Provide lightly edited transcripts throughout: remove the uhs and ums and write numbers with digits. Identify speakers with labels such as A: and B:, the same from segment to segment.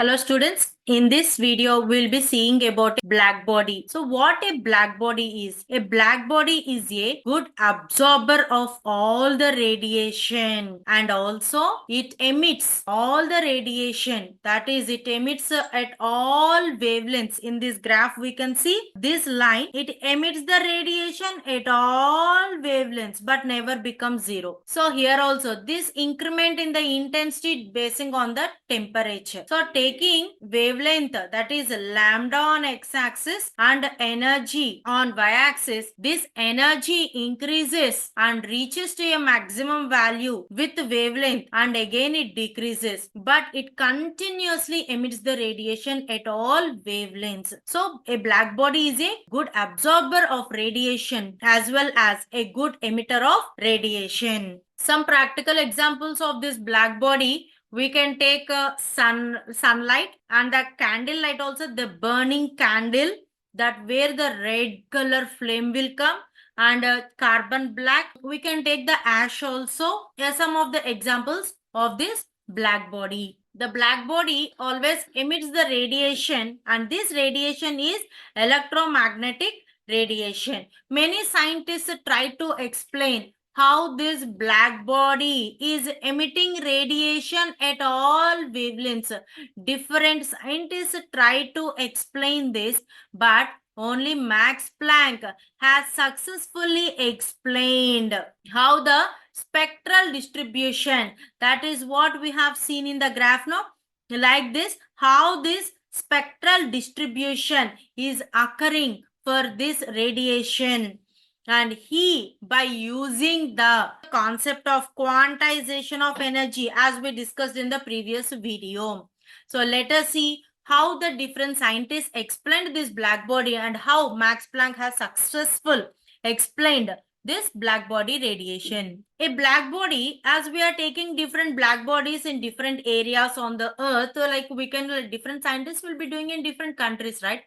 A: Hello students, in this video we'll be seeing about a black body. So what a black body is? A black body is a good absorber of all the radiation and also it emits all the radiation. That is, it emits at all wavelengths. In this graph we can see this line, it emits the radiation at all wavelengths but never becomes zero. So here also this increment in the intensity basing on the temperature. So taking wavelength, that is lambda on x-axis and energy on y-axis, this energy increases and reaches to a maximum value with wavelength and again it decreases, but it continuously emits the radiation at all wavelengths. So a black body is a good absorber of radiation as well as a good emitter of radiation. Some practical examples of this black body, we can take sunlight and the candle light also, the burning candle, that where the red color flame will come, and carbon black. We can take the ash also. Here are some of the examples of this black body. The black body always emits the radiation and this radiation is electromagnetic radiation. Many scientists try to explain how this black body is emitting radiation at all wavelengths. Different scientists try to explain this, but only Max Planck has successfully explained how the spectral distribution, that is what we have seen in the graph now, like this, how this spectral distribution is occurring for this radiation. And he, by using the concept of quantization of energy as we discussed in the previous video. So let us see how the different scientists explained this black body and how Max Planck has successfully explained this black body radiation. A black body, as we are taking different black bodies in different areas on the earth, like we can, different scientists will be doing in different countries, right?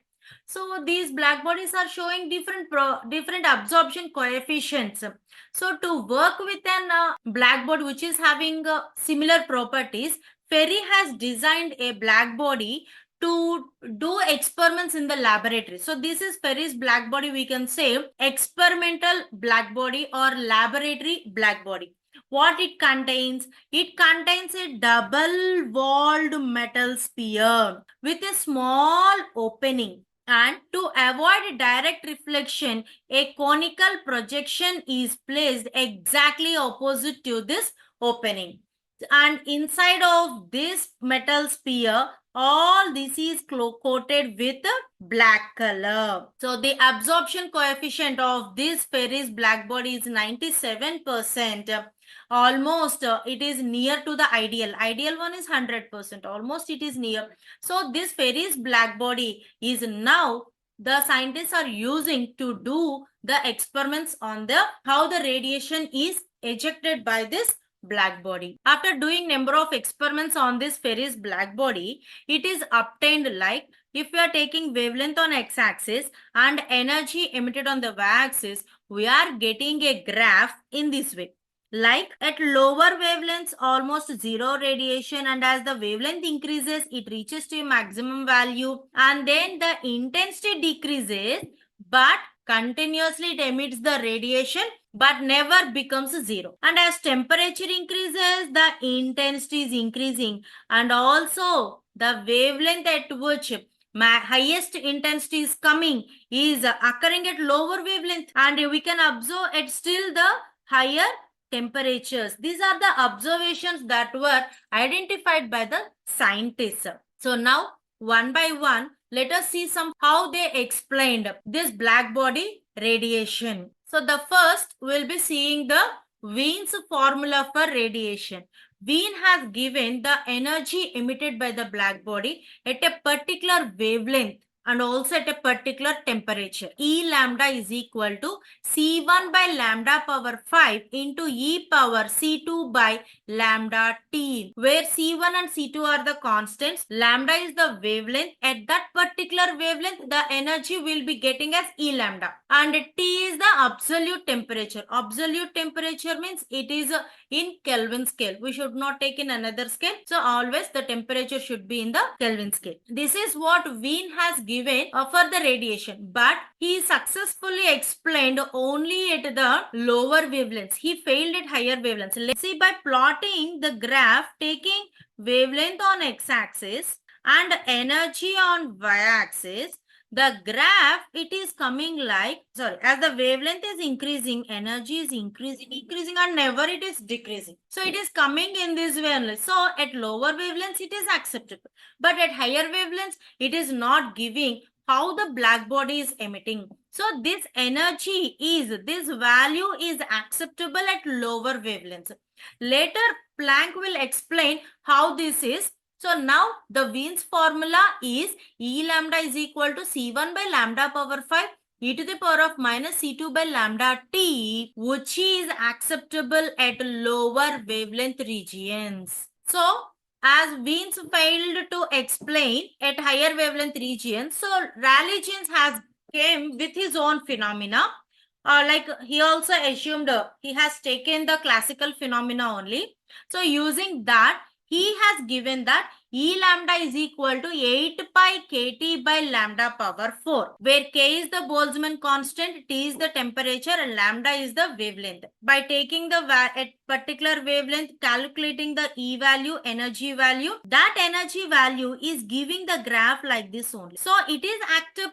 A: So these black bodies are showing different absorption coefficients. So to work with an black body which is having similar properties, Ferri has designed a black body to do experiments in the laboratory. So this is Ferri's black body, we can say experimental black body or laboratory black body. What it contains? It contains a double-walled metal sphere with a small opening. And to avoid direct reflection, a conical projection is placed exactly opposite to this opening. And inside of this metal sphere, all this is coated with black color. So the absorption coefficient of this Ferri's black body is 97%. Almost it is near to the ideal one is 100%. Almost it is near. So this Ferri's black body is now the scientists are using to do the experiments on the how the radiation is ejected by this black body. After doing number of experiments on this Ferri's black body, it is obtained like, if we are taking wavelength on x-axis and energy emitted on the y-axis, we are getting a graph in this way. Like at lower wavelengths, almost zero radiation, and as the wavelength increases, it reaches to a maximum value, and then the intensity decreases, but continuously it emits the radiation but never becomes zero. And as temperature increases, the intensity is increasing, and also the wavelength at which highest intensity is coming is occurring at lower wavelength, and we can observe at still the higher temperatures. These are the observations that were identified by the scientists. So now one by one, let us see some how they explained this black body radiation. So the first we'll be seeing the Wien's formula for radiation. Wien has given the energy emitted by the black body at a particular wavelength and also at a particular temperature. E lambda is equal to C1 by lambda power 5 into E power C2 by lambda T, where C1 and C2 are the constants. Lambda is the wavelength. At that particular wavelength, the energy will be getting as E lambda. And T is the absolute temperature. Absolute temperature means it is in Kelvin scale. We should not take in another scale. So always the temperature should be in the Kelvin scale. This is what Wien has given for the radiation, but he successfully explained only at the lower wavelengths. He failed at higher wavelengths. Let's see by plotting the graph, taking wavelength on x-axis and energy on y-axis. The graph, it is coming like, as the wavelength is increasing, energy is increasing and never it is decreasing. So it is coming in this wavelength. So at lower wavelengths, it is acceptable. But at higher wavelengths, it is not giving how the black body is emitting. So this energy this value is acceptable at lower wavelengths. Later, Planck will explain how this is. So now the Wien's formula is E lambda is equal to C1 by lambda power 5 e to the power of minus C2 by lambda t, which is acceptable at lower wavelength regions. So as Wien's failed to explain at higher wavelength regions, so Rayleigh Jeans has came with his own phenomena. Like he also assumed he has taken the classical phenomena only. So using that, he has given that E lambda is equal to 8 pi kT by lambda power 4, where K is the Boltzmann constant, T is the temperature, and lambda is the wavelength. By taking the at particular wavelength, calculating the E value, energy value, that energy value is giving the graph like this only. So it is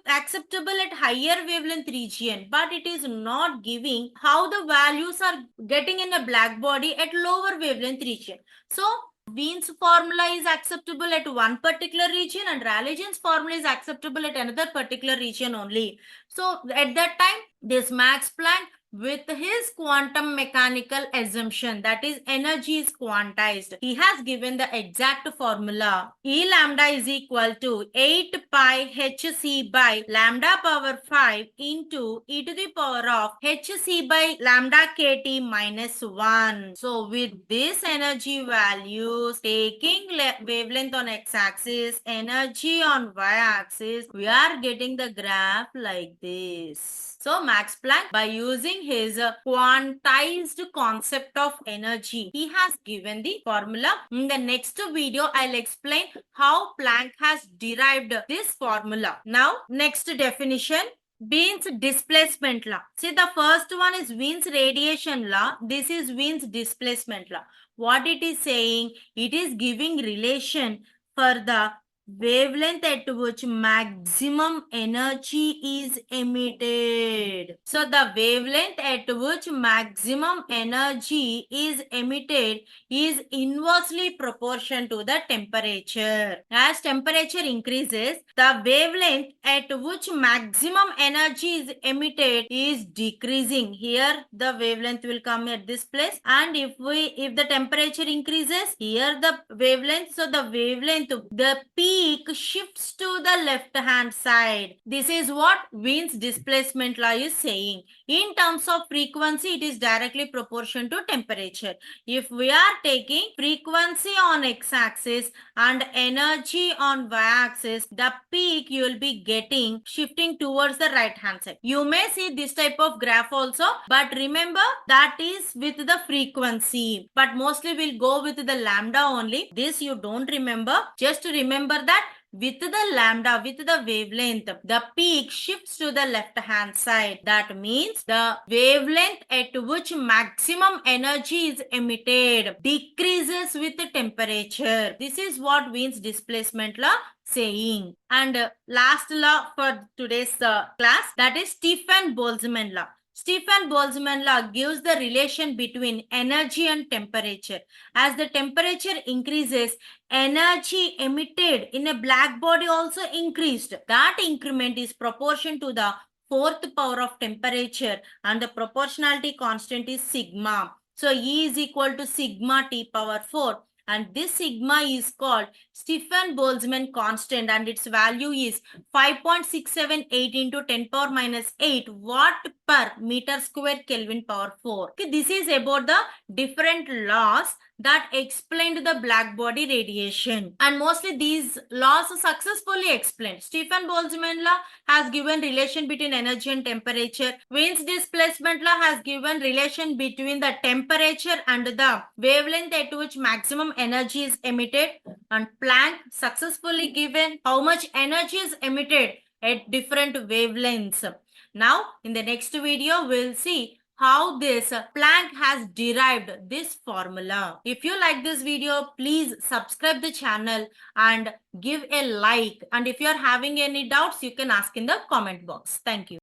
A: acceptable at higher wavelength region, but it is not giving how the values are getting in a black body at lower wavelength region. So Wien's formula is acceptable at one particular region and Rayleigh Jeans formula is acceptable at another particular region only. So at that time, this Max Planck with his quantum mechanical assumption, that is energy is quantized, he has given the exact formula. E lambda is equal to 8 pi hc by lambda power 5 into e to the power of hc by lambda kt minus 1. So with this energy values, taking wavelength on x-axis, energy on y-axis, we are getting the graph like this. So Max Planck, by using his quantized concept of energy, he has given the formula. In the next video, I'll explain how Planck has derived this formula. Now, next definition. Wien's displacement law. See, the first one is Wien's radiation law. This is Wien's displacement law. What it is saying? It is giving relation for the wavelength at which maximum energy is emitted. So the wavelength at which maximum energy is emitted is inversely proportional to the temperature. As temperature increases, the wavelength at which maximum energy is emitted is decreasing. Here the wavelength will come at this place, and if the temperature increases, here the wavelength, so the wavelength, the peak shifts to the left hand side. This is what Wien's displacement law is saying. In terms of frequency, it is directly proportional to temperature. If we are taking frequency on x-axis and energy on y-axis, the peak you will be getting shifting towards the right hand side. You may see this type of graph also, but remember that is with the frequency. But mostly we'll go with the lambda only. This you don't remember. Just remember that with the lambda, with the wavelength, the peak shifts to the left hand side. That means the wavelength at which maximum energy is emitted decreases with the temperature. This is what Wien's displacement law saying. And last law for today's class, that is Stefan-Boltzmann law. Stefan-Boltzmann law gives the relation between energy and temperature. As the temperature increases, energy emitted in a black body also increased. That increment is proportional to the fourth power of temperature, and the proportionality constant is sigma. So E is equal to sigma T power 4. And this sigma is called Stefan-Boltzmann constant, and its value is 5.678 into 10 power minus 8 watt per meter square Kelvin power 4. Okay, this is about the different laws that explained the black body radiation, and mostly these laws are successfully explained. Stephen Boltzmann law has given relation between energy and temperature. Wien's displacement law has given relation between the temperature and the wavelength at which maximum energy is emitted, and Planck successfully given how much energy is emitted at different wavelengths. Now in the next video we'll see how this Planck has derived this formula. If you like this video, please subscribe the channel and give a like. And if you are having any doubts, you can ask in the comment box. Thank you.